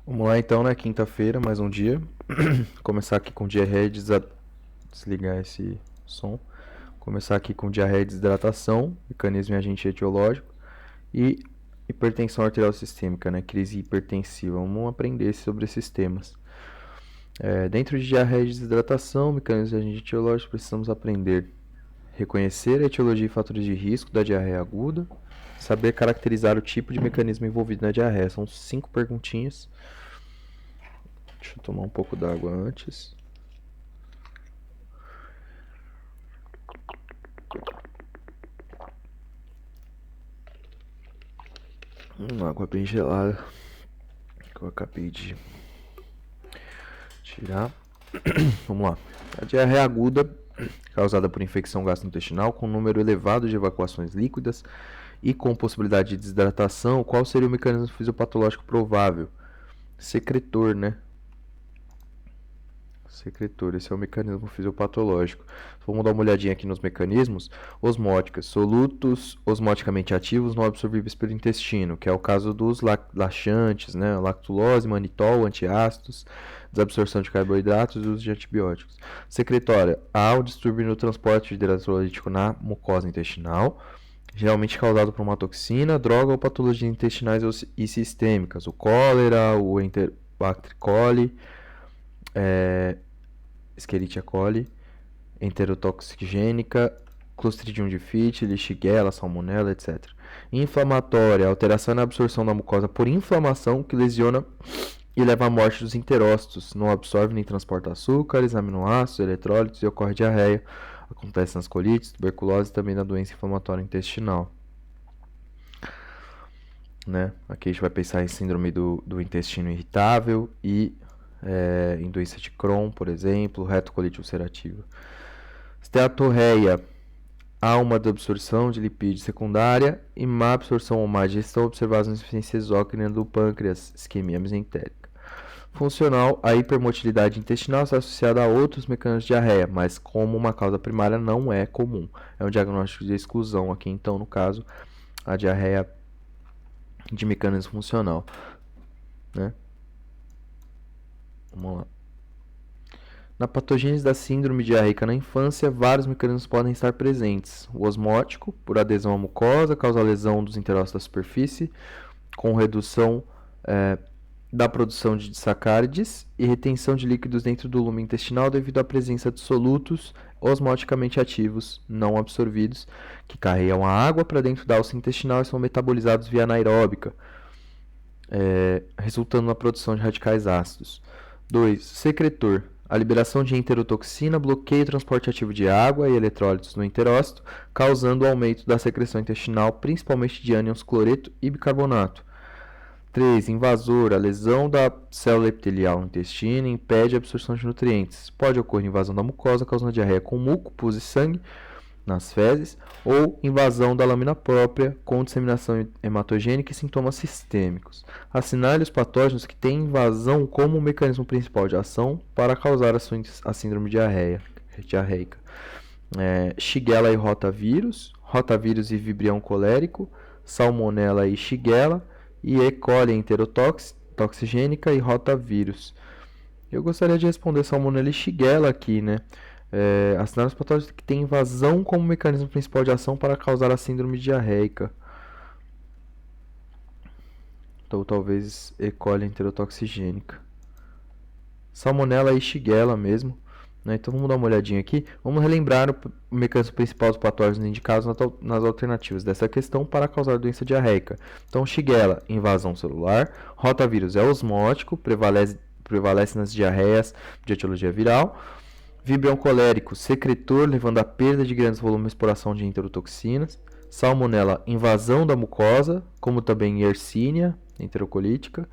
Vamos lá então, né? Quinta-feira, mais um dia. Começar aqui com diarreia e desligar esse som. Começar aqui com diarreia e desidratação, mecanismo e agente etiológico e hipertensão arterial sistêmica, né? Crise hipertensiva. Vamos aprender sobre esses temas. Dentro de diarreia e desidratação, mecanismo e agente etiológico, precisamos aprender reconhecer a etiologia e fatores de risco da diarreia aguda, saber caracterizar o tipo de mecanismo envolvido na diarreia. São 5 perguntinhas. Deixa eu tomar um pouco d'água antes. Uma água bem gelada que eu acabei de tirar. Vamos lá. A diarreia aguda, causada por infecção gastrointestinal, com número elevado de evacuações líquidas e com possibilidade de desidratação, qual seria o mecanismo fisiopatológico provável? Secretor, né? Secretor, esse é o mecanismo fisiopatológico. Vamos dar uma olhadinha aqui nos mecanismos. Osmóticas, solutos osmoticamente ativos não absorvíveis pelo intestino, que é o caso dos laxantes, né? Lactulose, manitol, antiácidos, desabsorção de carboidratos e uso de antibióticos. Secretória, há um distúrbio no transporte de eletrolítico na mucosa intestinal, geralmente causado por uma toxina, droga ou patologias intestinais e sistêmicas, o cólera, o Enterobacter coli, Escherichia coli, enterotoxigênica, Clostridium difficile, Shigella, Salmonella, etc. Inflamatória, alteração na absorção da mucosa por inflamação que lesiona e leva à morte dos enterócitos. Não absorve nem transporta açúcares, aminoácidos, eletrólitos e ocorre diarreia. Acontece nas colites, tuberculose e também na doença inflamatória intestinal. Né? Aqui a gente vai pensar em síndrome do intestino irritável e em doença de Crohn, por exemplo, retocolite ulcerativa. Steatorreia, há uma absorção de lipídio secundária e má absorção ou má digestão observadas na insuficiência exócrina do pâncreas, isquemia mesentérica. Funcional, a hipermotilidade intestinal está associada a outros mecanismos de diarreia, mas como uma causa primária não é comum. É um diagnóstico de exclusão aqui, então, no caso, a diarreia de mecanismo funcional. Né? Vamos lá. Na patogênese da síndrome diarreica na infância, vários mecanismos podem estar presentes. O osmótico, por adesão à mucosa, causa lesão dos enterócitos da superfície, com redução da produção de sacárides e retenção de líquidos dentro do lume intestinal devido à presença de solutos osmoticamente ativos, não absorvidos, que carregam a água para dentro da alça intestinal e são metabolizados via anaeróbica, resultando na produção de radicais ácidos. 2. Secretor. A liberação de enterotoxina bloqueia o transporte ativo de água e eletrólitos no enterócito, causando o aumento da secreção intestinal, principalmente de ânions cloreto e bicarbonato. 3. Invasor. A lesão da célula epitelial no intestino impede a absorção de nutrientes. Pode ocorrer invasão da mucosa, causando diarreia com muco, pus e sangue nas fezes, ou invasão da lâmina própria com disseminação hematogênica e sintomas sistêmicos. Assinale os patógenos que têm invasão como o mecanismo principal de ação para causar a síndrome diarreica. Shigella e rotavírus, rotavírus e vibrião colérico, salmonella e shigella, e E. coli enterotoxigênica e rotavírus. Eu gostaria de responder salmonella e shigella aqui, né? Assinar os patógenos que têm invasão como mecanismo principal de ação para causar a síndrome diarreica. Então, talvez E. coli enterotoxigênica. Salmonella e shigella mesmo. Né? Então, vamos dar uma olhadinha aqui. Vamos relembrar o mecanismo principal dos patógenos indicados nas alternativas dessa questão para causar doença diarreica. Então, shigella, invasão celular. Rotavírus é osmótico, prevalece nas diarreias de etiologia viral. Vibrião colérico, secretor, levando à perda de grandes volumes por ação de enterotoxinas. Salmonella, invasão da mucosa, como também Yersinia, enterocolítica.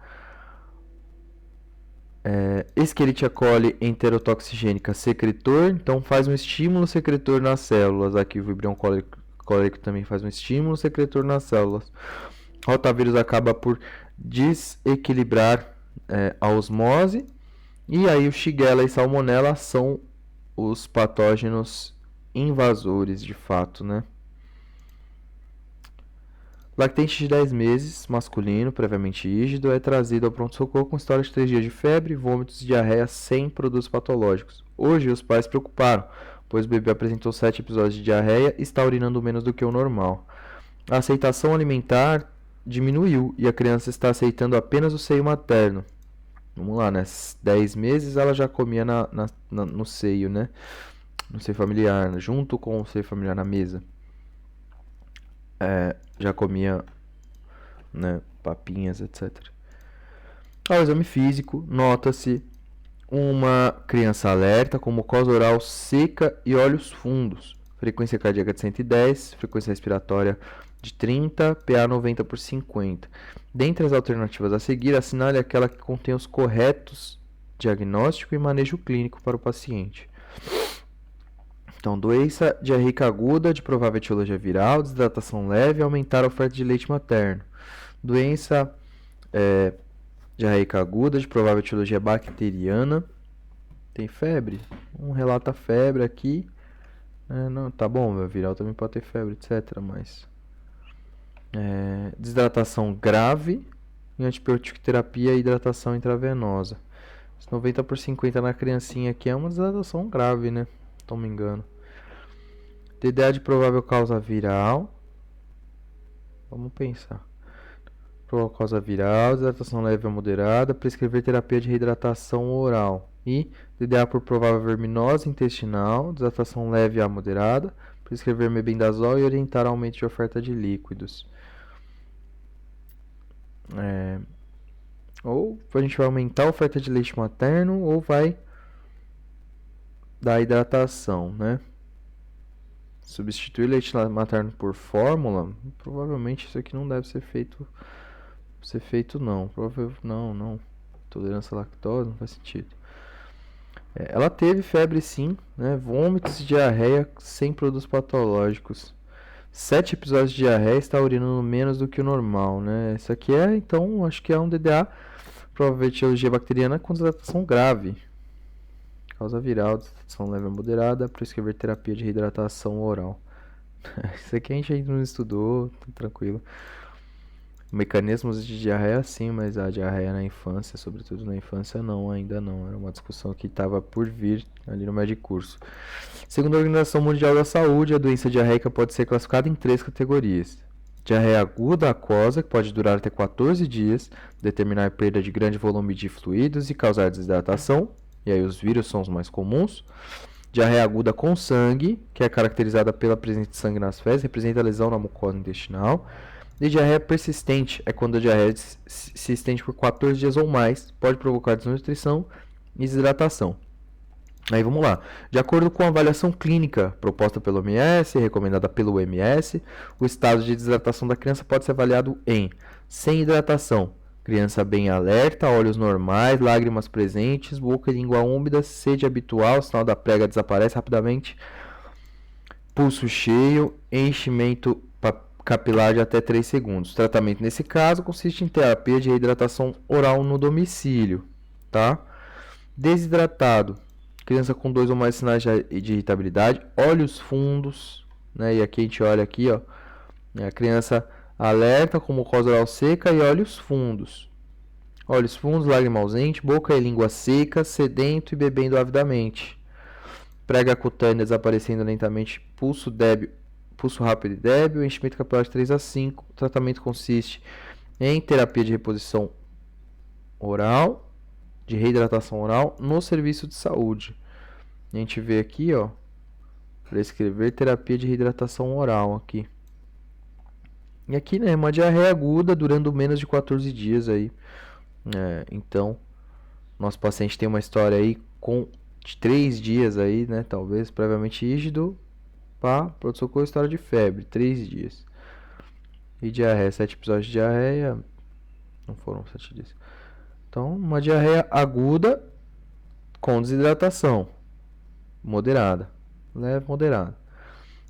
Escherichia coli enterotoxigênica, secretor, então faz um estímulo secretor nas células. Aqui o vibrião colérico também faz um estímulo secretor nas células. Rotavírus acaba por desequilibrar a osmose. E aí o Shigella e Salmonella são os patógenos invasores de fato, né? Lactente de 10 meses, masculino, previamente rígido, é trazido ao pronto-socorro com história de 3 dias de febre, vômitos e diarreia sem produtos patológicos. Hoje, os pais se preocuparam, pois o bebê apresentou 7 episódios de diarreia e está urinando menos do que o normal. A aceitação alimentar diminuiu e a criança está aceitando apenas o seio materno. Vamos lá, né? 10 meses ela já comia no seio, né? No seio familiar, junto com o seio familiar na mesa. Já comia, né, papinhas, etc. Ao exame físico, nota-se uma criança alerta com mucosa oral seca e olhos fundos. Frequência cardíaca de 110, frequência respiratória de 30, PA 90/50. Dentre as alternativas a seguir, assinale aquela que contém os corretos diagnóstico e manejo clínico para o paciente. Então, doença diarreica aguda de provável etiologia viral, desidratação leve, aumentar a oferta de leite materno. Doença diarreica aguda de provável etiologia bacteriana. Tem febre? Relata febre aqui. Não, tá bom, viral também pode ter febre, etc. Mas desidratação grave e antibiotico terapia e hidratação intravenosa. 90/50 na criancinha aqui é uma desidratação grave, né? Não me engano. DDA de provável causa viral. Vamos pensar. Provável causa viral, desidratação leve a moderada, prescrever terapia de reidratação oral. E DDA por provável verminose intestinal, desidratação leve a moderada, prescrever mebendazol e orientar aumento de oferta de líquidos. Ou a gente vai aumentar a oferta de leite materno ou vai dar hidratação, né? Substituir leite materno por fórmula, provavelmente isso aqui não deve ser feito não. Não. Tolerância à lactose, não faz sentido. Ela teve febre sim, né? Vômitos e diarreia sem produtos patológicos. 7 episódios de diarreia, está urinando menos do que o normal, né? Isso aqui então, acho que é um DDA, provavelmente etiologia bacteriana com desidratação grave. Causa viral, desidratação leve a moderada, prescrever terapia de reidratação oral. Isso aqui a gente ainda não estudou, tá tranquilo. Mecanismos de diarreia sim, mas a diarreia na infância, sobretudo na infância, ainda não. Era uma discussão que estava por vir ali no médio curso. Segundo a Organização Mundial da Saúde, a doença diarreica pode ser classificada em 3 categorias. Diarreia aguda aquosa, que pode durar até 14 dias, determinar perda de grande volume de fluidos e causar desidratação, e aí os vírus são os mais comuns. Diarreia aguda com sangue, que é caracterizada pela presença de sangue nas fezes, representa lesão na mucosa intestinal. E diarreia persistente é quando a diarreia se estende por 14 dias ou mais, pode provocar desnutrição e desidratação. Aí vamos lá. De acordo com a avaliação clínica proposta pelo OMS, recomendada pelo OMS, o estado de desidratação da criança pode ser avaliado em: sem hidratação, criança bem alerta, olhos normais, lágrimas presentes, boca e língua úmida, sede habitual, sinal da prega desaparece rapidamente, pulso cheio, enchimento capilar de até 3 segundos. O tratamento nesse caso consiste em terapia de reidratação oral no domicílio, tá? Desidratado, criança com 2 ou mais sinais de irritabilidade, olhos fundos, né? E aqui a gente olha aqui, ó, a criança alerta com mucosa oral seca e olhos fundos. Olhos fundos, lágrima ausente, boca e língua seca, sedento e bebendo avidamente. Prega cutânea desaparecendo lentamente, pulso rápido e débil, enchimento capilar de 3 a 5. O tratamento consiste em terapia de reposição oral, de reidratação oral no serviço de saúde. A gente vê aqui, ó, prescrever terapia de reidratação oral aqui. E aqui, né, uma diarreia aguda durando menos de 14 dias aí. Então, nosso paciente tem uma história aí de 3 dias aí, né, talvez previamente rígido. Pronto-socorro, história de febre, 3 dias. E diarreia, 7 episódios de diarreia. Não foram 7 dias. Então, uma diarreia aguda com desidratação moderada, leve, moderada.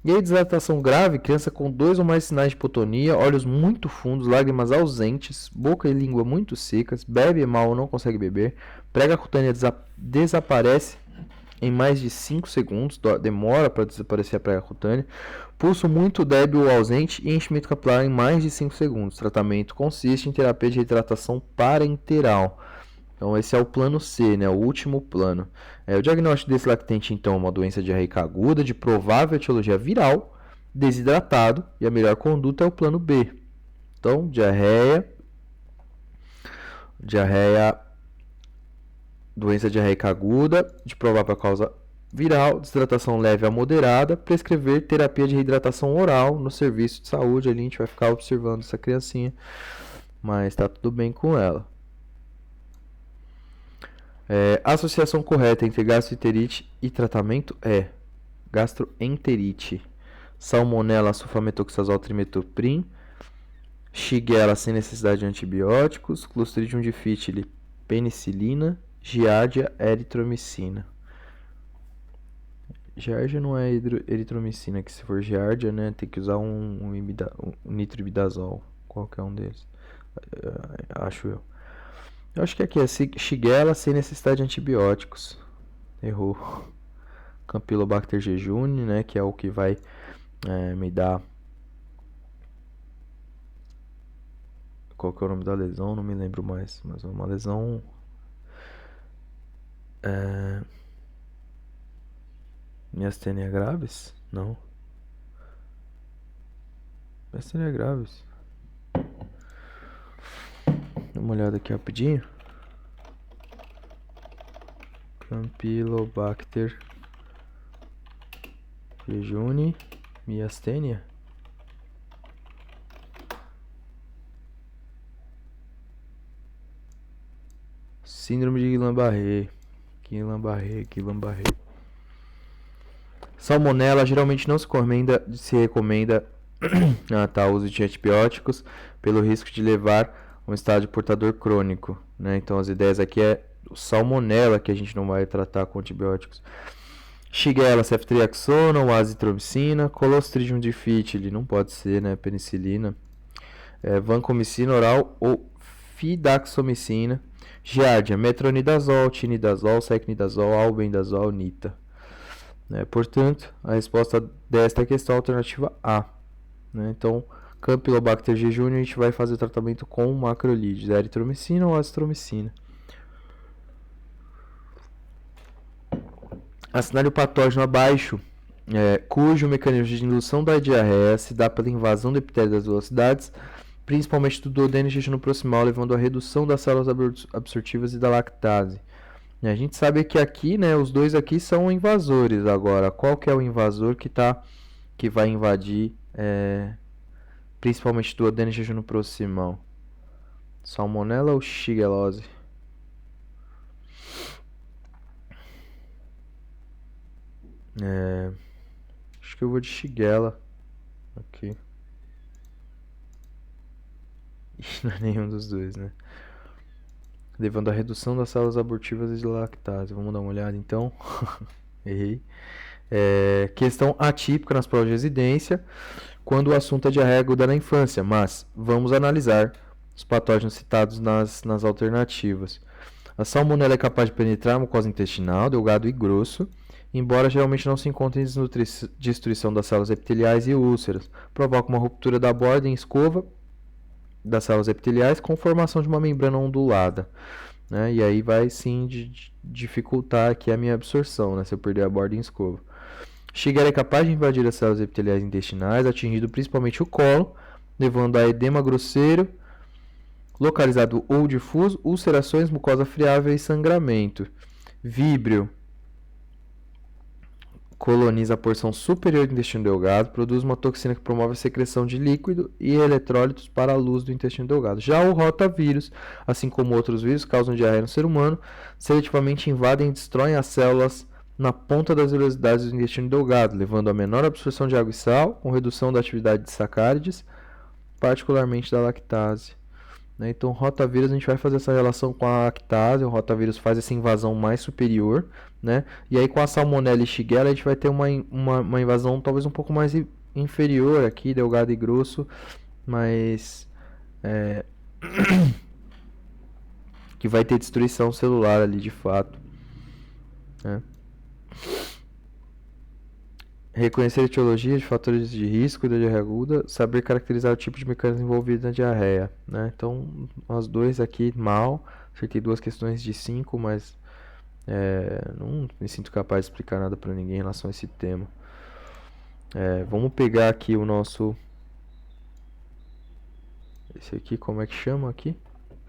E aí, desidratação grave, criança com 2 ou mais sinais de hipotonia, olhos muito fundos, lágrimas ausentes, boca e língua muito secas, bebe mal ou não consegue beber, prega cutânea desaparece em mais de 5 segundos, demora para desaparecer a praga cutânea, pulso muito débil ou ausente e enchimento capilar em mais de 5 segundos. O tratamento consiste em terapia de reidratação parenteral. Então esse é o plano C, né, o último plano. O diagnóstico desse lactente, então, é uma doença diarreica aguda de provável etiologia viral, desidratado, e a melhor conduta é o plano B. Então, doença diarreica aguda de provável causa viral, desidratação leve a moderada, prescrever terapia de reidratação oral no serviço de saúde. Ali a gente vai ficar observando essa criancinha, mas está tudo bem com ela. A associação correta entre gastroenterite e tratamento é gastroenterite, salmonella, sulfametoxazol, trimethoprim, shigella sem necessidade de antibióticos, Clostridium difficile, penicilina, giardia, eritromicina. Giardia não é eritromicina, que se for giardia, né, tem que usar um nitroibidazol, qualquer um deles, acho eu. Eu acho que aqui é shigella sem necessidade de antibióticos. Errou. Campylobacter jejuni, né, que é o que vai me dar... Qual que é o nome da lesão? Não me lembro mais. Mas é uma lesão... Miastenia gravis? Não. Miastenia gravis. Dá uma olhada aqui rapidinho. Campylobacter jejuni, miastenia. Síndrome de Guillain-Barré. Guillain-Barré. Salmonella geralmente não se recomenda o uso de antibióticos pelo risco de levar a um estágio portador crônico, né? Então as ideias aqui é o salmonella que a gente não vai tratar com antibióticos. Shigella, ceftriaxona ou azitromicina, Clostridium difficile, não pode ser, né? Penicilina, vancomicina oral ou fidaxomicina, giardia, metronidazol, tinidazol, secnidazol, albendazol, nita. Portanto, a resposta desta questão é a alternativa A. Então, Campylobacter jejuni, a gente vai fazer o tratamento com macrolídeos, eritromicina ou azitromicina. Assinale o patógeno abaixo, cujo mecanismo de indução da diarreia se dá pela invasão do epitélio das velocidades, principalmente do duodeno e intestino proximal, levando à redução das células absortivas e da lactase. A gente sabe que aqui, né, os dois aqui são invasores. Agora, qual que é o invasor que vai invadir principalmente do duodeno e intestino proximal? Salmonella ou Shigellose? Acho que eu vou de Shigella aqui. Não é nenhum dos dois, né? Levando à redução das células abortivas e de lactase. Vamos dar uma olhada então. Errei. Questão atípica nas provas de residência, quando o assunto é diarreia aguda na infância, mas vamos analisar os patógenos citados nas alternativas. A salmonella é capaz de penetrar a mucosa intestinal, delgado e grosso, embora geralmente não se encontre em destruição das células epiteliais e úlceras. Provoca uma ruptura da borda em escova das células epiteliais com formação de uma membrana ondulada, né? E aí vai sim dificultar aqui a minha absorção, né? Se eu perder a borda em escova. Shigella é capaz de invadir as células epiteliais intestinais, atingindo principalmente o colo, levando a edema grosseiro, localizado ou difuso, ulcerações, mucosa friável e sangramento. Víbrio coloniza a porção superior do intestino delgado, produz uma toxina que promove a secreção de líquido e eletrólitos para a luz do intestino delgado. Já o rotavírus, assim como outros vírus, causam diarreia no ser humano, seletivamente invadem e destroem as células na ponta das velocidades do intestino delgado, levando a menor absorção de água e sal, com redução da atividade de sacárides, particularmente da lactase. Então, rotavírus, a gente vai fazer essa relação com a lactase, o rotavírus faz essa invasão mais superior, né? E aí com a salmonella e shigella a gente vai ter uma invasão talvez um pouco mais inferior aqui, delgado e grosso, mas que vai ter destruição celular ali de fato, né? Reconhecer a etiologia de fatores de risco da diarreia aguda, saber caracterizar o tipo de mecanismo envolvido na diarreia, né? Então, nós dois aqui mal, acertei 2 questões de 5, mas não me sinto capaz de explicar nada para ninguém em relação a esse tema. Vamos pegar aqui o nosso... Esse aqui, como é que chama aqui?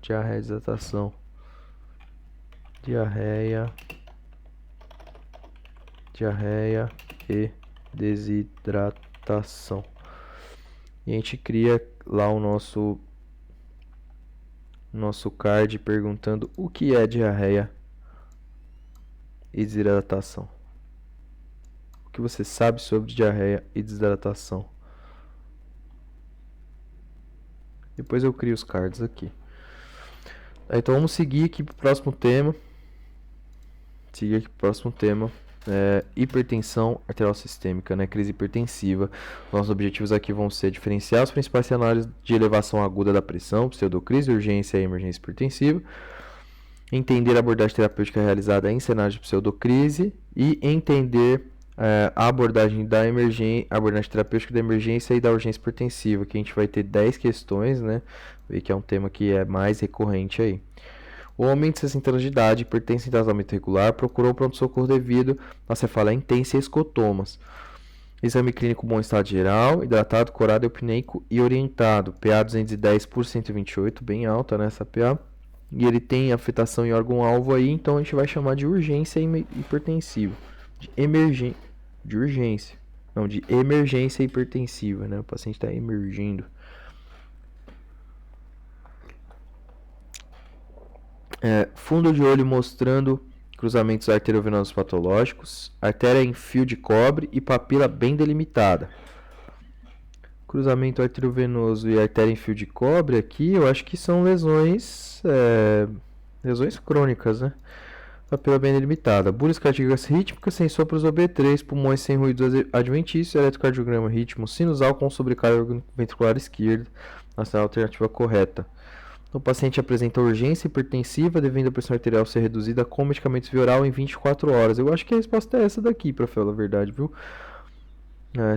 Diarreia e desidratação. Diarreia e desidratação. E a gente cria lá o nosso card perguntando o que é diarreia e desidratação. O que você sabe sobre diarreia e desidratação? Depois eu crio os cards aqui. Então vamos seguir aqui para o próximo tema. Hipertensão arterial sistêmica, né? Crise hipertensiva. Nossos objetivos aqui vão ser diferenciar os principais cenários de elevação aguda da pressão, pseudocrise, urgência e emergência hipertensiva, entender a abordagem terapêutica realizada em cenários de pseudocrise e entender a abordagem terapêutica da emergência e da urgência hipertensiva, que a gente vai ter 10 questões, né? Vê que é um tema que é mais recorrente aí. O homem de 60 anos de idade, hipertenso em tratamento regular, procurou pronto-socorro devido a cefaleia intensa e escotomas. Exame clínico bom estado geral, hidratado, corado, eupneico e orientado. PA 210 por 128, bem alta nessa PA. E ele tem afetação em órgão-alvo aí, então a gente vai chamar de urgência hipertensiva. De emergência hipertensiva, né? O paciente está emergindo. Fundo de olho mostrando cruzamentos arteriovenosos patológicos, artéria em fio de cobre e papila bem delimitada. Cruzamento arteriovenoso e artéria em fio de cobre aqui, eu acho que são lesões crônicas, né? Papila bem delimitada. Bulhas cardíacas rítmicas sem sopros OB3, pulmões sem ruído adventício, eletrocardiograma ritmo sinusal com sobrecarga ventricular esquerda, na alternativa correta. O paciente apresenta urgência hipertensiva, devendo a pressão arterial ser reduzida com medicamentos via oral em 24 horas. Eu acho que a resposta é essa daqui, para falar a verdade, viu?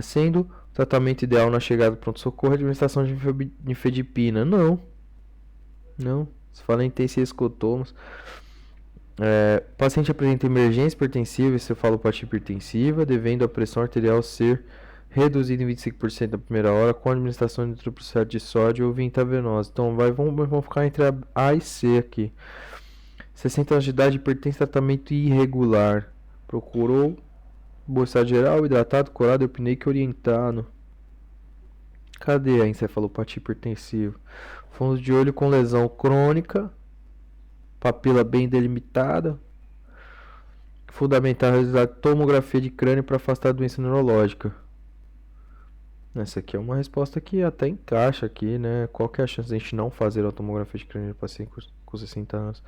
Sendo o tratamento ideal na chegada do pronto-socorro a administração de nifedipina. Não. Se fala em intensa escotomas. Paciente apresenta emergência hipertensiva e cefalopatia hipertensiva, devendo a pressão arterial ser reduzida em 25% na primeira hora com a administração de triplicete de sódio ou via intravenosa. Então vamos ficar entre A e C aqui. 60 anos de idade, hipertenso, tratamento irregular. Procurou bom estado geral, hidratado, corado, eupneico e orientado. Cadê a encefalopatia hipertensiva? Fundo de olho com lesão crônica, papila bem delimitada. Fundamental realizar tomografia de crânio para afastar a doença neurológica. Essa aqui é uma resposta que até encaixa aqui, né? Qual que é a chance de a gente não fazer a tomografia de crânio de paciente com 60 anos?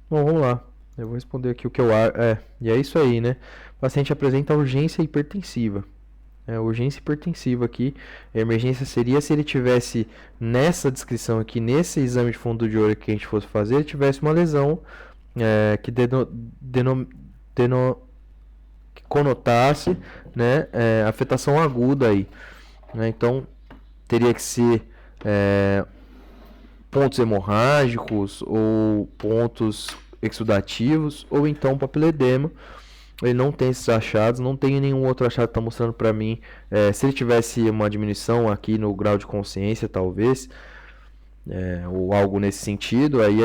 Bom, vamos lá. Eu vou responder aqui o que eu acho. E é isso aí, né? O paciente apresenta urgência hipertensiva. Urgência hipertensiva aqui. A emergência seria se ele tivesse nessa descrição aqui, nesse exame de fundo de olho que a gente fosse fazer, ele tivesse uma lesão que que conotasse, né, afetação aguda aí. Então, teria que ser pontos hemorrágicos ou pontos exudativos ou então papiledema. Ele não tem esses achados, não tem nenhum outro achado que está mostrando para mim. Se ele tivesse uma diminuição aqui no grau de consciência, talvez, ou algo nesse sentido, aí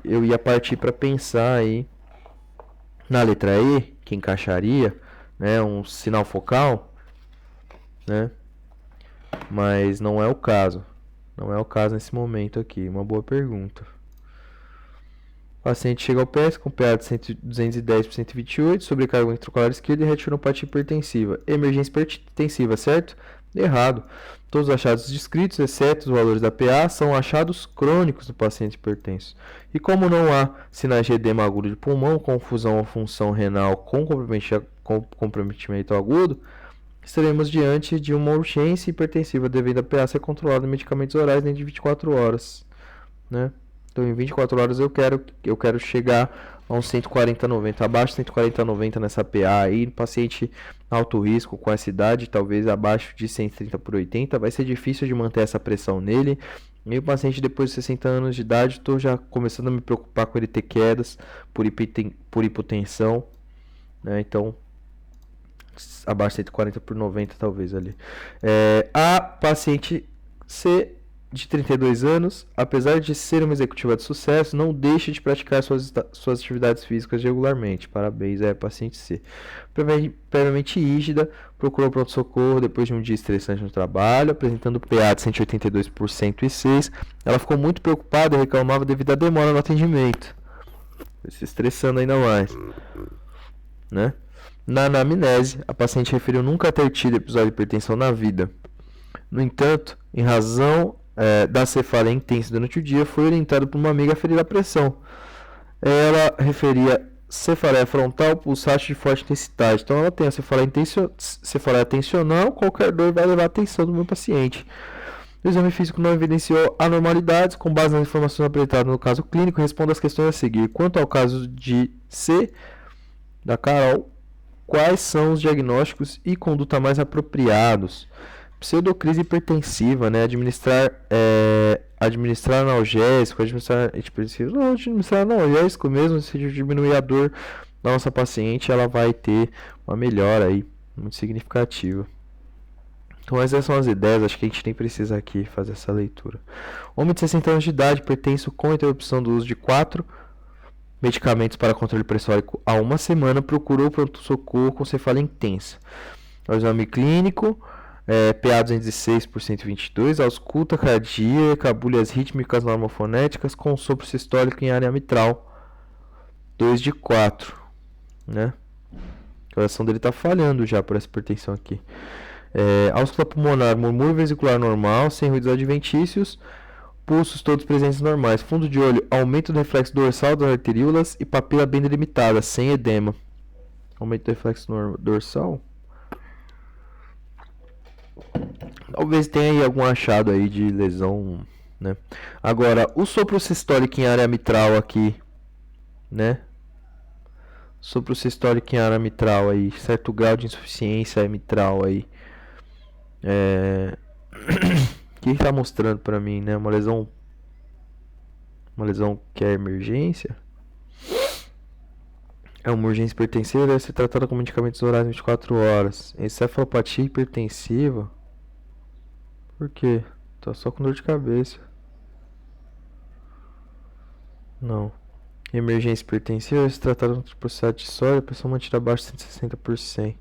eu ia partir para pensar aí na letra E, que encaixaria, né, um sinal focal, né? Mas não é o caso. Não é o caso nesse momento aqui. Uma boa pergunta. O paciente chega ao PS com PA de 210 por 128, sobrecarga ventricular esquerda e retinopatia hipertensiva. Emergência hipertensiva, certo? Errado. Todos os achados descritos, exceto os valores da PA, são achados crônicos do paciente hipertenso. E como não há sinais de edema agudo de pulmão, confusão ou função renal com comprometimento agudo, estaremos diante de uma urgência hipertensiva devido a PA ser controlada em medicamentos orais dentro de 24 horas, né? Então, em 24 horas eu quero chegar a uns 140/90, abaixo de 140/90 nessa PA aí, paciente alto risco com essa idade, talvez abaixo de 130/80, vai ser difícil de manter essa pressão nele. E o paciente depois de 60 anos de idade, estou já começando a me preocupar com ele ter quedas por hipotensão, né? Então, abaixo de 140/90 talvez ali. A paciente C de 32 anos, apesar de ser uma executiva de sucesso, não deixe de praticar suas atividades físicas regularmente. Parabéns, paciente C. Previamente rígida, procurou pronto-socorro depois de um dia estressante no trabalho, apresentando PA de 182 por 106. Ela ficou muito preocupada e reclamava devido à demora no atendimento. Se estressando ainda mais, né? Na anamnese, a paciente referiu nunca ter tido episódio de hipertensão na vida. No entanto, em razão da cefaleia intensa durante o dia, foi orientada por uma amiga a ferir a pressão. Ela referia cefaleia frontal pulsante de forte intensidade. Então ela tem a cefaleia tensional, qualquer dor vai levar a atenção do meu paciente. O exame físico não evidenciou anormalidades. Com base nas informações apresentadas no caso clínico, respondo às questões a seguir. Quanto ao caso de C, da Carol, quais são os diagnósticos e conduta mais apropriados? Pseudocrise hipertensiva, né? Administrar analgésico, administrar analgésico mesmo, se diminuir a dor da nossa paciente, ela vai ter uma melhora aí muito significativa. Então essas são as ideias, acho que a gente nem precisa aqui fazer essa leitura. Homem de 60 anos de idade, hipertenso com interrupção do uso de 4 medicamentos para controle pressórico há uma semana, procurou pronto-socorro com cefaleia intensa. O exame clínico, PA 206 por 122, ausculta cardíaca, agulhas rítmicas normofonéticas com sopro sistólico em área mitral, 2 de 4, né? O coração dele está falhando já por essa hipertensão aqui. Ausculta pulmonar, murmúrio vesicular normal, sem ruídos adventícios, pulsos todos presentes normais, fundo de olho, aumento do reflexo dorsal das arteríolas e papila bem delimitada, sem edema. Aumento do reflexo dorsal. Talvez tenha aí algum achado aí de lesão, né? Agora, o sopro sistólico em área mitral aqui, né? Sopro sistólico em área mitral aí, certo grau de insuficiência mitral aí. O que está mostrando para mim, né? Uma lesão que é emergência. É uma urgência hipertensiva, deve ser tratada com medicamentos orais 24 horas. Encefalopatia hipertensiva. Por quê? Tô só com dor de cabeça. Não. Emergência hipertensiva, deve ser tratada com triprociclado de sódio, a pressão mantida abaixo de 160/100.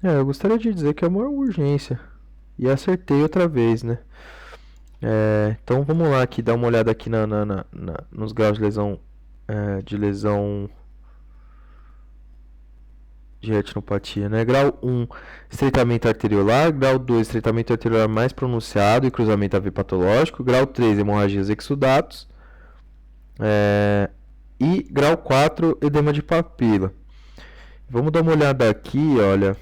Eu gostaria de dizer que é uma urgência. E acertei outra vez, né? Então vamos lá aqui, dar uma olhada aqui nos graus de lesão de retinopatia, né? Grau 1, estreitamento arteriolar. Grau 2, estreitamento arteriolar mais pronunciado e cruzamento AV patológico. Grau 3, hemorragias exudatos. E grau 4, edema de papila. Vamos dar uma olhada aqui, olha.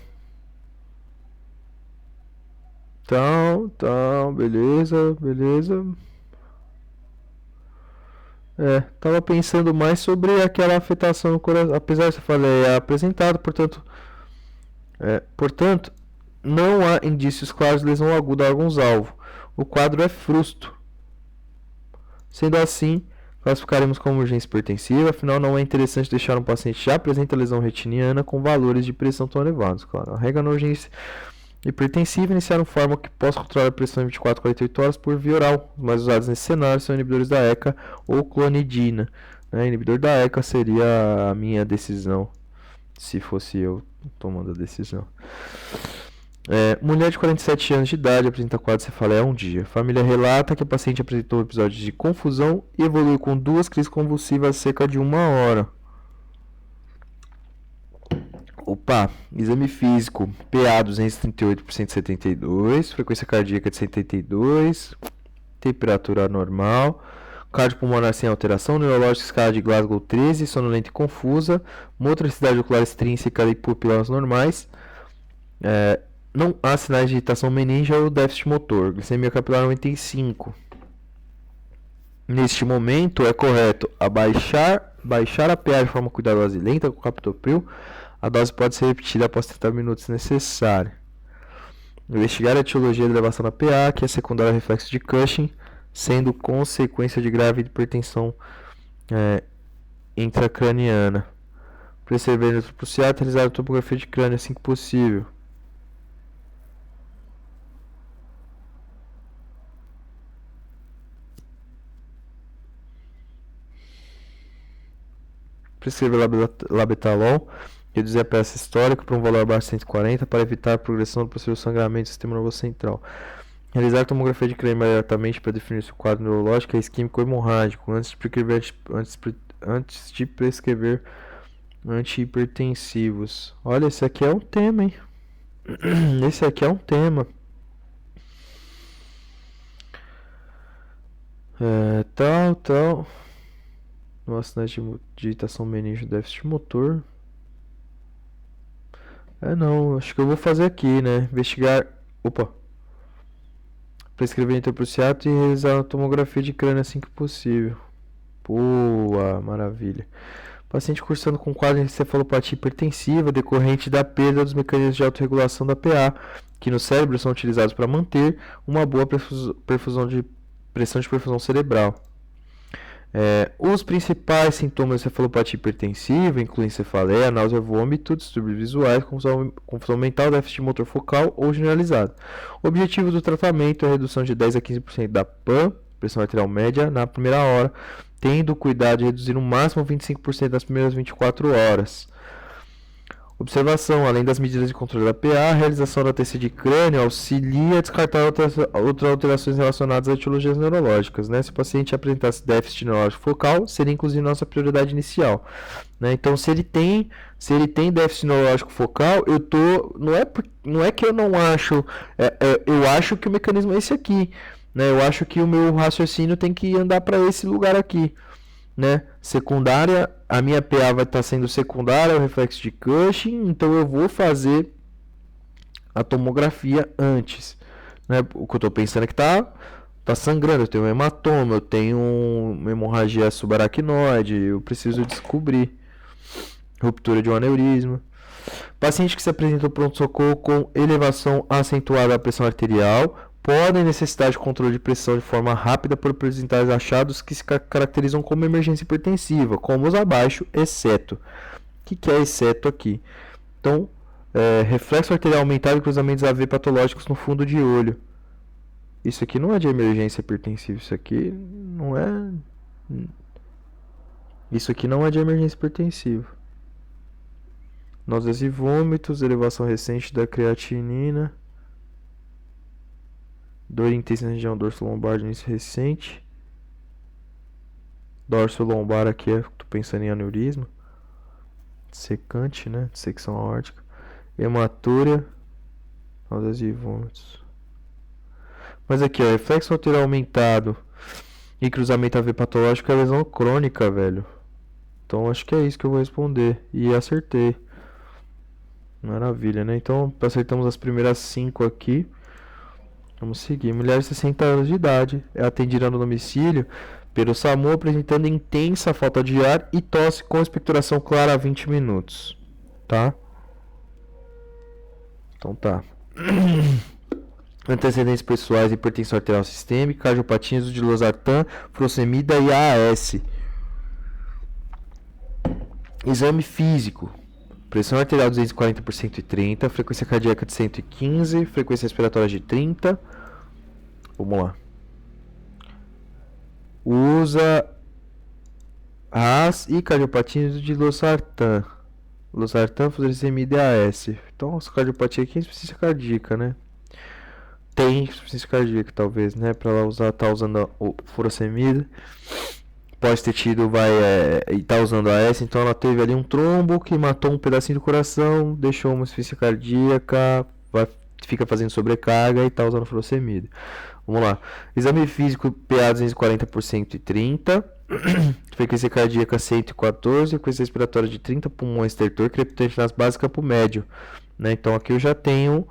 Então, beleza. Tava pensando mais sobre aquela afetação no coração, apesar de você falar apresentado, portanto, não há indícios claros de lesão aguda a órgãos-alvo. O quadro é frusto. Sendo assim, classificaremos como urgência hipertensiva, afinal não é interessante deixar um paciente que já apresenta lesão retiniana com valores de pressão tão elevados. Claro, a regra na urgência hipertensiva, iniciar um fármaco que possa controlar a pressão em 24 a 48 horas por via oral. Os mais usados nesse cenário são inibidores da ECA ou clonidina. Inibidor da ECA seria a minha decisão, se fosse eu tomando a decisão. Mulher de 47 anos de idade apresenta quadro de cefaleia há um dia. Família relata que a paciente apresentou episódios de confusão e evoluiu com 2 crises convulsivas cerca de 1 hora. Exame físico, PA 238 por 172, frequência cardíaca de 72, temperatura normal, cardiopulmonar sem alteração, neurológica escala de Glasgow 13, sonolenta e confusa, motricidade ocular extrínseca e pupilas normais, não há sinais de irritação meningeal ou déficit motor, glicemia capilar 95. Neste momento é correto abaixar baixar a PA de forma cuidadosa e lenta com captopril, a dose pode ser repetida após 30 minutos se necessário. Investigar a etiologia da elevação da PA, que é secundária ao reflexo de Cushing, sendo consequência de grave hipertensão intracraniana. Prescrever nitroprusiato, realizar a tomografia de crânio assim que possível. Prescrever labetalol, reduzir a pressa histórica para um valor abaixo de 140 para evitar a progressão do possível sangramento do sistema nervoso central. Realizar a tomografia de crânio imediatamente para definir se o quadro neurológico é isquêmico ou hemorrágico, antes de prescrever antihipertensivos. Olha, esse aqui é um tema, hein? Esse aqui é um tema. Tal. Nossa, né, de digitação meninge déficit motor. Não, acho que eu vou fazer aqui, né? Investigar. Opa! Prescrever nitroprusiato e realizar a tomografia de crânio assim que possível. Boa, maravilha. Paciente cursando com quadro de encefalopatia hipertensiva decorrente da perda dos mecanismos de autorregulação da PA, que no cérebro são utilizados para manter uma boa pressão de perfusão cerebral. Os principais sintomas da encefalopatia hipertensiva incluem cefaleia, náusea, vômito, distúrbios visuais, confusão mental, déficit motor focal ou generalizado. O objetivo do tratamento é a redução de 10 a 15% da PAN, pressão arterial média, na primeira hora, tendo cuidado de reduzir no máximo 25% nas primeiras 24 horas. Observação: além das medidas de controle da PA, a realização da TC de crânio auxilia a descartar outras alterações relacionadas a etiologias neurológicas, né? Se o paciente apresentasse déficit neurológico focal, seria inclusive nossa prioridade inicial, né? Então, se ele tem déficit neurológico focal, não é que eu não acho, eu acho que o mecanismo é esse aqui, né? Eu acho que o meu raciocínio tem que andar para esse lugar aqui, né? Secundária, a minha PA vai estar sendo secundária ao reflexo de Cushing, então eu vou fazer a tomografia antes, né? O que eu estou pensando é que tá sangrando, eu tenho um hematoma, eu tenho uma hemorragia subaracnoide, eu preciso descobrir ruptura de um aneurisma. Paciente que se apresenta ao pronto-socorro com elevação acentuada da pressão arterial podem necessitar de controle de pressão de forma rápida por apresentar achados que se caracterizam como emergência hipertensiva, como os abaixo, exceto. O que é exceto aqui? Então, reflexo arterial aumentado e cruzamentos AV patológicos no fundo de olho. Isso aqui não é de emergência hipertensiva, isso aqui não é de emergência hipertensiva. Náuseas e vômitos, elevação recente da creatinina. Dor intensa na região dorso-lombar de início recente. Dorso-lombar aqui, tô pensando em aneurisma. Secante, né? Dissecção aórtica. Hematúria. Náuseas e vômitos. Mas aqui, ó, reflexo arterial aumentado e cruzamento AV patológico é lesão crônica, velho. Então acho que é isso que eu vou responder. E acertei. Maravilha, né? Então acertamos as primeiras 5 aqui. Vamos seguir. Mulher de 60 anos de idade é atendida no domicílio pelo SAMU apresentando intensa falta de ar e tosse com expectoração clara há 20 minutos. Tá? Então tá. Antecedentes pessoais: hipertensão arterial sistêmica, cardiopatia de losartan, furosemida e AAS. Exame físico: pressão arterial 240 por 130, frequência cardíaca de 115, frequência respiratória de 30. Vamos lá. Usa AS e cardiopatia de losartan. Losartan, furosemida e AS. Então, essa cardiopatia aqui é insuficiência cardíaca, né? Tem insuficiência cardíaca, talvez, né? Para ela tá usando o furosemida. Pode ter tido, e tá usando a AS, então ela teve ali um trombo que matou um pedacinho do coração, deixou uma insuficiência cardíaca, fica fazendo sobrecarga e tá usando furosemida. Vamos lá. Exame físico: PA 240 por 130, frequência cardíaca 114, frequência respiratória de 30, pulmão estertor, crepitante nas bases, campo médio, né? Então aqui eu já tenho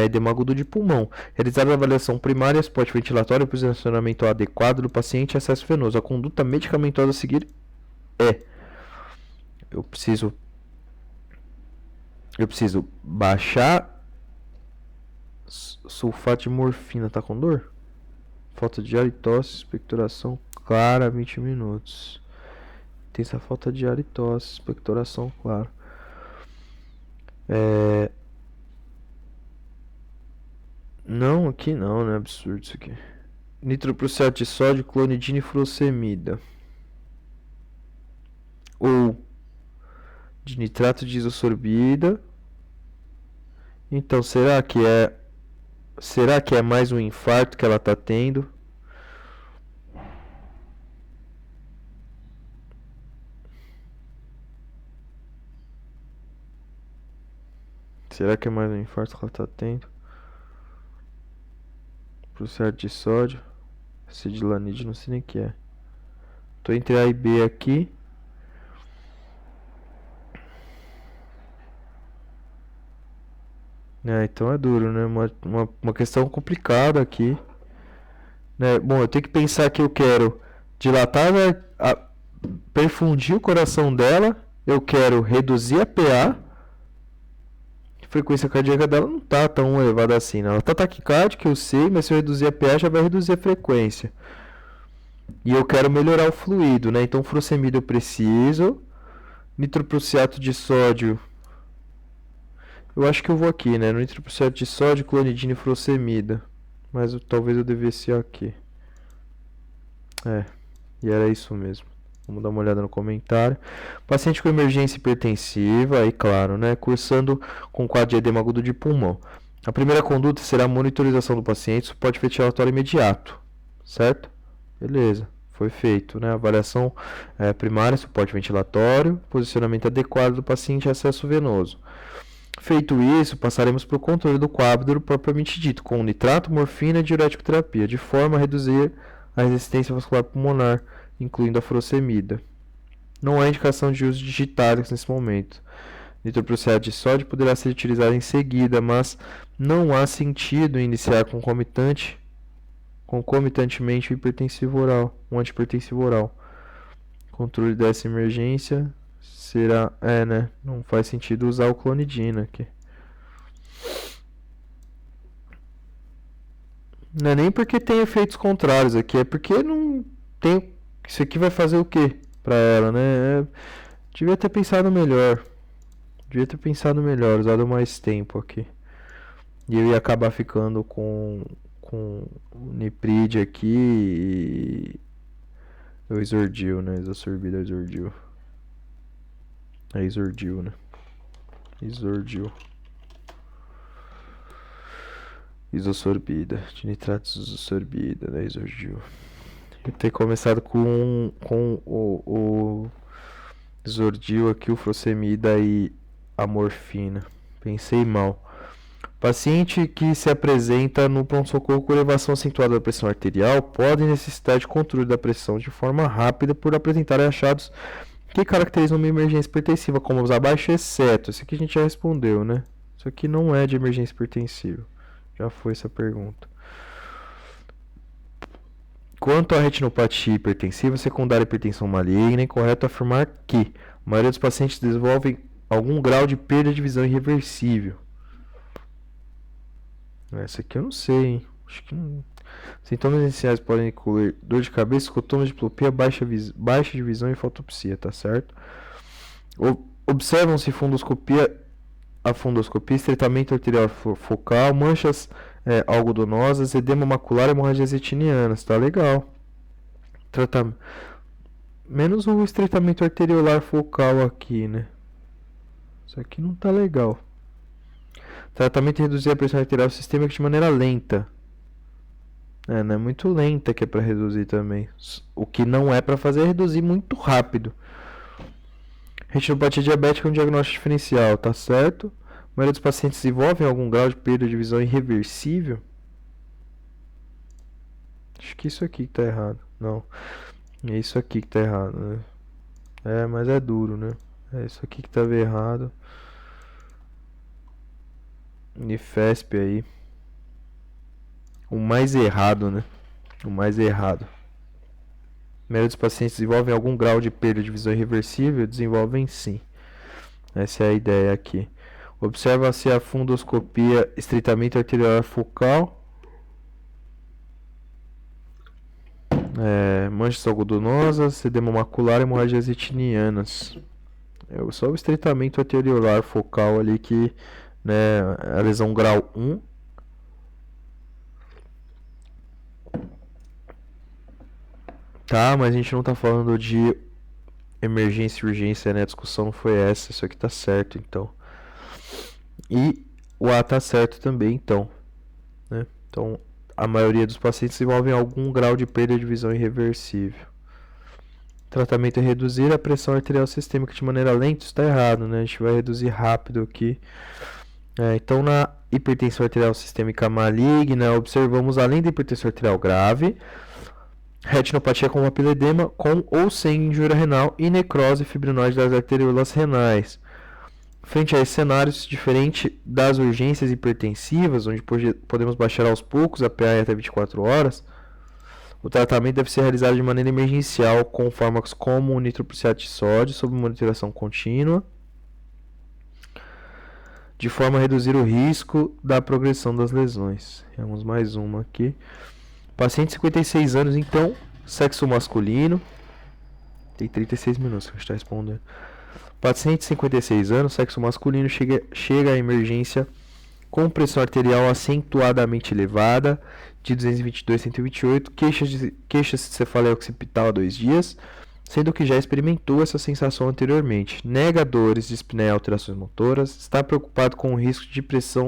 edema agudo de pulmão. Realizada a avaliação primária, suporte ventilatório, posicionamento adequado do paciente e acesso venoso. A conduta medicamentosa a seguir é eu preciso baixar sulfato de morfina. Tá com dor? Falta de ar e tosse, expectoração clara, 20 minutos. Tem essa falta de ar e tosse, expectoração clara. Não, aqui não, né? Absurdo isso aqui. Nitroprusiato de sódio, clonidina e furosemida. Ou de nitrato de isosorbida. Então, será que é mais um infarto que ela tá tendo? Será que é mais um infarto que ela tá tendo? Prusiato de sódio, acidilanide, não sei nem o que é. Tô entre A e B aqui. Então é duro, né? Uma questão complicada aqui. Né? Bom, eu tenho que pensar que eu quero dilatar, perfundir o coração dela. Eu quero reduzir a PA. A frequência cardíaca dela não tá tão elevada assim, né? Ela tá taquicárdica, eu sei, mas se eu reduzir a PA já vai reduzir a frequência. E eu quero melhorar o fluido, né? Então, furosemida eu preciso. Nitroprusiato de sódio. Eu acho que eu vou aqui, né? No nitroprusiato de sódio, clonidina e furosemida. Mas talvez eu devesse ir aqui. E era isso mesmo. Vamos dar uma olhada no comentário. Paciente com emergência hipertensiva, aí claro, né? Cursando com quadro de edema agudo de pulmão. A primeira conduta será a monitorização do paciente, suporte ventilatório imediato. Certo? Beleza. Foi feito, né? Avaliação primária, suporte ventilatório, posicionamento adequado do paciente e acesso venoso. Feito isso, passaremos para o controle do quadro propriamente dito, com nitrato, morfina e diurético terapia, de forma a reduzir a resistência vascular pulmonar, incluindo a furosemida. Não há indicação de uso de digitálicos nesse momento. Nitroprusiato de sódio poderá ser utilizado em seguida, mas não há sentido em iniciar concomitantemente o hipertensivo oral, um antihipertensivo oral. Controle dessa emergência será, né? Não faz sentido usar o clonidina aqui. Não é nem porque tem efeitos contrários aqui, é porque não tem. Isso aqui vai fazer o quê pra ela, né? Devia ter pensado melhor. Usado mais tempo aqui. E eu ia acabar ficando com o Niprid aqui e o Isordil, né? Isosorbida Isordil. É Isordil, né? Isordil. Isosorbida. De nitrato de isosorbida, né? Isordil. Eu ter começado com o Isordil aqui, o furosemida e a morfina. Pensei mal. Paciente que se apresenta no pronto-socorro com elevação acentuada da pressão arterial pode necessitar de controle da pressão de forma rápida por apresentar achados que caracterizam uma emergência hipertensiva, como os abaixo, exceto. Isso aqui a gente já respondeu, né? Isso aqui não é de emergência hipertensiva. Já foi essa pergunta. Quanto à retinopatia hipertensiva secundária à hipertensão maligna, é correto afirmar que a maioria dos pacientes desenvolvem algum grau de perda de visão irreversível. Essa aqui eu não sei, hein? Acho que não. Sintomas iniciais podem incluir dor de cabeça, escotomas, diplopia, baixa de visão e fotopsia, tá certo? Observam-se a fundoscopia, estreitamento arterial focal, manchas algodonosas, edema macular e hemorragias retinianas, tá legal. Tratamento. Menos o estreitamento arteriolar focal aqui, né? Isso aqui não tá legal. Tratamento de reduzir a pressão arterial sistêmica de maneira lenta. Não é muito lenta que é para reduzir também. O que não é para fazer é reduzir muito rápido. Retinopatia diabética é um diagnóstico diferencial, tá certo? A maioria dos pacientes desenvolvem algum grau de perda de visão irreversível. Acho que isso aqui que tá errado. Não. É isso aqui que tá errado, né? Mas é duro, né? É isso aqui que tava errado. Unifesp aí. O mais errado, né? O mais errado. maioria dos pacientes desenvolvem algum grau de perda de visão irreversível? Desenvolvem sim. Essa é a ideia aqui. Observa-se a fundoscopia, estreitamento arterial focal, manchas algodonosas, edema macular e hemorragias retinianas. É só o estreitamento arteriolar focal ali que, né, a lesão grau 1. Tá, mas a gente não tá falando de emergência e urgência, né? A discussão não foi essa, isso aqui tá certo, então. E o A tá certo também, então, né? Então, a maioria dos pacientes desenvolvem algum grau de perda de visão irreversível. Tratamento é reduzir a pressão arterial sistêmica de maneira lenta, isso está errado, né? A gente vai reduzir rápido aqui. Então, na hipertensão arterial sistêmica maligna, observamos, além da hipertensão arterial grave, retinopatia com papiledema, com ou sem injúria renal e necrose fibrinoide das arteriolas renais. Frente a esses cenários, diferente das urgências hipertensivas, onde podemos baixar aos poucos a PA em até 24 horas, o tratamento deve ser realizado de maneira emergencial com fármacos como o nitroprusiato de sódio sob monitoração contínua, de forma a reduzir o risco da progressão das lesões. Temos mais uma aqui. Paciente de 56 anos, então, sexo masculino. Tem 36 minutos que a gente está respondendo. Paciente de 56 anos, sexo masculino, chega à emergência com pressão arterial acentuadamente elevada, de 222 a 128, queixas de cefaleia occipital há 2 dias, sendo que já experimentou essa sensação anteriormente. Nega dores, dispneia e alterações motoras, está preocupado com o risco de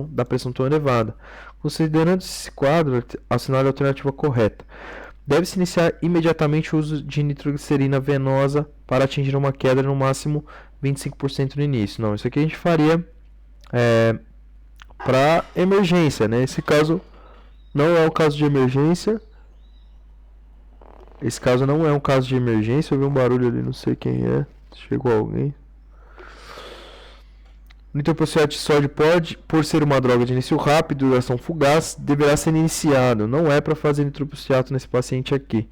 da pressão tão elevada. Considerando esse quadro, assinale a alternativa correta. Deve-se iniciar imediatamente o uso de nitroglicerina venosa para atingir uma queda no máximo 25% no início. Não, isso aqui a gente faria para emergência, né? Esse caso não é um caso de emergência. Esse caso não é um caso de emergência. Eu vi um barulho ali, não sei quem é. Chegou alguém. O nitroprusiato de sódio pode, por ser uma droga de início rápido e duração fugaz, deverá ser iniciado. Não é para fazer nitroprusiato nesse paciente aqui.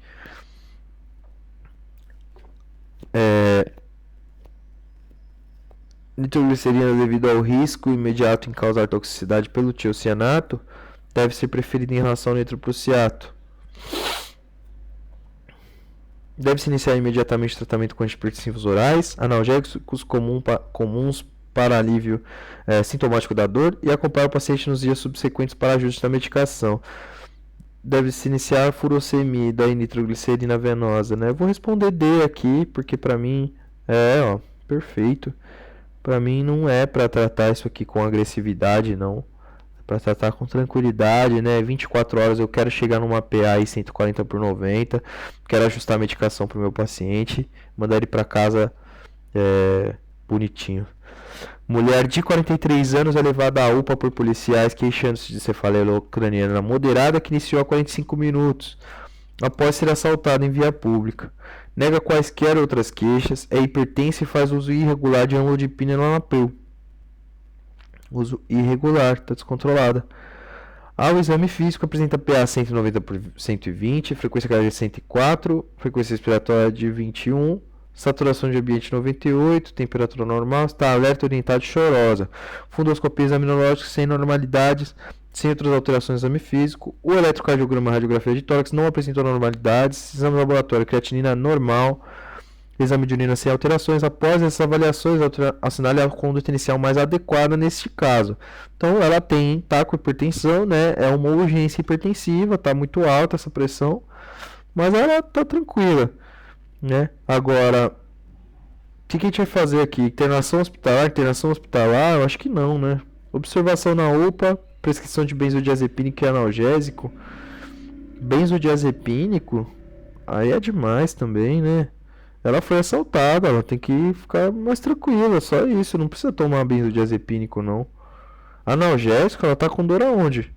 Nitroglicerina, devido ao risco imediato em causar toxicidade pelo tiocianato, deve ser preferida em relação ao nitroprusiato. Deve-se iniciar imediatamente o tratamento com antihipertensivos orais, analgésicos comuns para alívio sintomático da dor e acompanhar o paciente nos dias subsequentes para ajuste da medicação. Deve-se iniciar furosemida e nitroglicerina venosa, né? Eu vou responder D aqui, porque para mim perfeito. Para mim não é para tratar isso aqui com agressividade, não. É para tratar com tranquilidade, né? 24 horas eu quero chegar numa PA aí 140 por 90, quero ajustar a medicação para o meu paciente, mandar ele para casa bonitinho. Mulher de 43 anos é levada à UPA por policiais queixando-se de cefaleia craniana moderada que iniciou há 45 minutos, após ser assaltada em via pública. Nega quaisquer outras queixas, é hipertensa e faz uso irregular de amlodipina e lonapil. Uso irregular, está descontrolada. Ao exame físico, apresenta PA 190 por 120, frequência cardíaca 104, frequência respiratória de 21, saturação de ambiente 98, temperatura normal, está alerta, orientada e chorosa. Fundoscopia examinológica sem normalidades, sem outras alterações no exame físico. O eletrocardiograma e radiografia de tórax não apresentou normalidades. Exame laboratório, creatinina normal. Exame de urina sem alterações. Após essas avaliações, assinale a conduta inicial mais adequada neste caso. Então, ela tá com hipertensão, né? É uma urgência hipertensiva, tá muito alta essa pressão, mas ela tá tranquila, né? Agora, o que a gente vai fazer aqui? Internação hospitalar? Eu acho que não, né? Observação na UPA, prescrição de benzodiazepínico e analgésico. Benzodiazepínico? Aí é demais também, né? Ela foi assaltada, ela tem que ficar mais tranquila, só isso. Não precisa tomar benzodiazepínico, não. Analgésico, ela tá com dor aonde?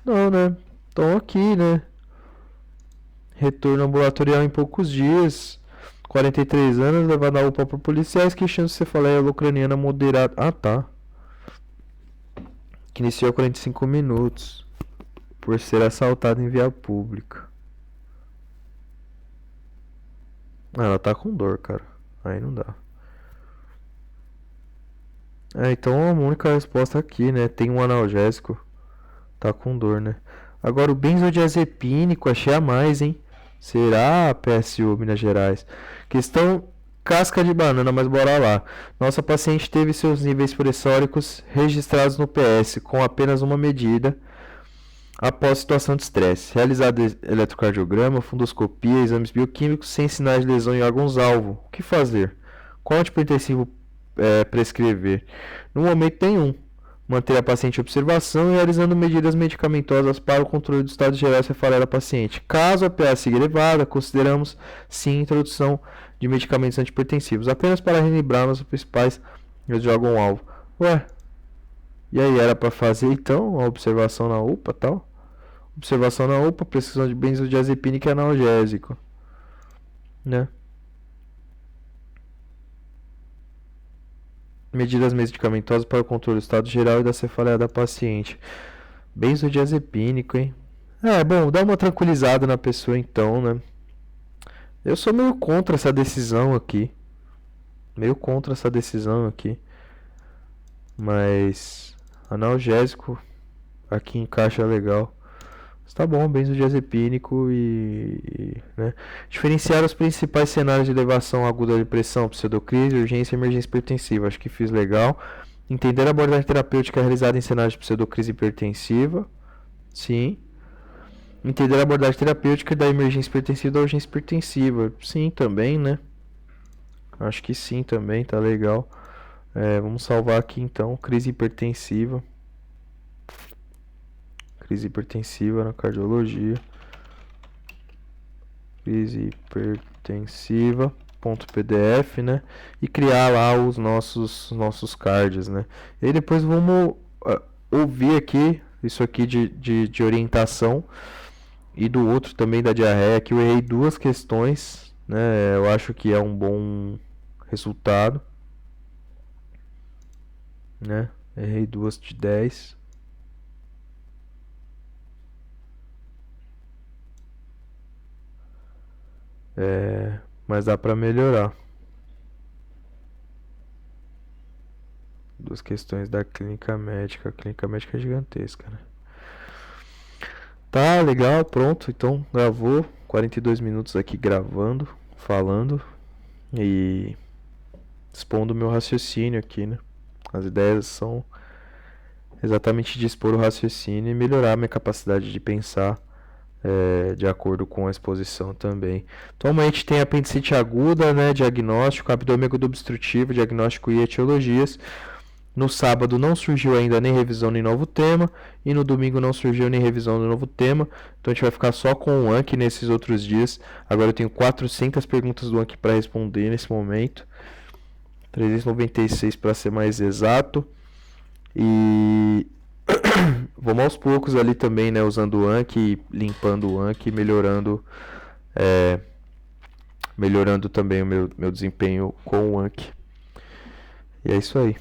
Não, né? Então aqui, né? Retorno ambulatorial em poucos dias. 43 anos, levada à UPA por policiais, queixando-se de cefaleia ucraniana moderada. Ah, tá. Que iniciou há 45 minutos. Por ser assaltado em via pública. Ah, ela tá com dor, cara. Aí não dá. Então a única resposta aqui, né? Tem um analgésico. Tá com dor, né? Agora o benzodiazepínico, achei a mais, hein? Será, PSU, Minas Gerais? Questão casca de banana, mas bora lá. Nossa paciente teve seus níveis pressóricos registrados no PS com apenas uma medida após situação de estresse. Realizado eletrocardiograma, fundoscopia, exames bioquímicos sem sinais de lesão em órgãos-alvo. O que fazer? Qual antihipertensivo prescrever? No momento nenhum. Manter a paciente em observação e realizando medidas medicamentosas para o controle do estado geral e cefaleia da paciente. Caso a PA siga elevada, consideramos sim a introdução de medicamentos antihipertensivos, apenas para relembrar os principais de órgão-alvo. Ué, e aí era para fazer então a observação na UPA, tal? Observação na UPA, prescrição de benzodiazepínico e analgésico, né? Medidas medicamentosas para o controle do estado geral e da cefaleia da paciente. Benzodiazepínico, hein? Bom, dá uma tranquilizada na pessoa então, né? Eu sou meio contra essa decisão aqui. Meio contra essa decisão aqui. Mas analgésico aqui encaixa legal. Está bom, benzodiazepínico né? Diferenciar os principais cenários de elevação aguda de pressão, pseudocrise, urgência e emergência hipertensiva. Acho que fiz legal. Entender a abordagem terapêutica realizada em cenários de pseudocrise hipertensiva. Sim. Entender a abordagem terapêutica da emergência hipertensiva e da urgência hipertensiva. Sim, também, né? Acho que sim também, tá legal. Vamos salvar aqui então, crise hipertensiva. Crise hipertensiva na cardiologia. Crise hipertensiva. .pdf, né? E criar lá os nossos cards, né? E aí depois vamos ouvir aqui, isso aqui de orientação. E do outro também da diarreia, que eu errei duas questões, né? Eu acho que é um bom resultado, né? Errei 2 de 10. Mas dá pra melhorar. Duas questões da clínica médica. A clínica médica é gigantesca, né? Tá, legal, pronto. Então gravou 42 minutos aqui gravando, falando e expondo o meu raciocínio aqui, né? As ideias são exatamente de expor o raciocínio e melhorar a minha capacidade de pensar de acordo com a exposição também. Atualmente tem apendicite aguda, né? Diagnóstico, abdômen agudo obstrutivo, diagnóstico e etiologias. No sábado não surgiu ainda nem revisão nem novo tema. E no domingo não surgiu nem revisão do novo tema. Então a gente vai ficar só com o Anki nesses outros dias. Agora eu tenho 400 perguntas do Anki para responder nesse momento. 396 para ser mais exato. E vamos aos poucos ali também, né? Usando o Anki, limpando o Anki, melhorando também o meu desempenho com o Anki. E é isso aí.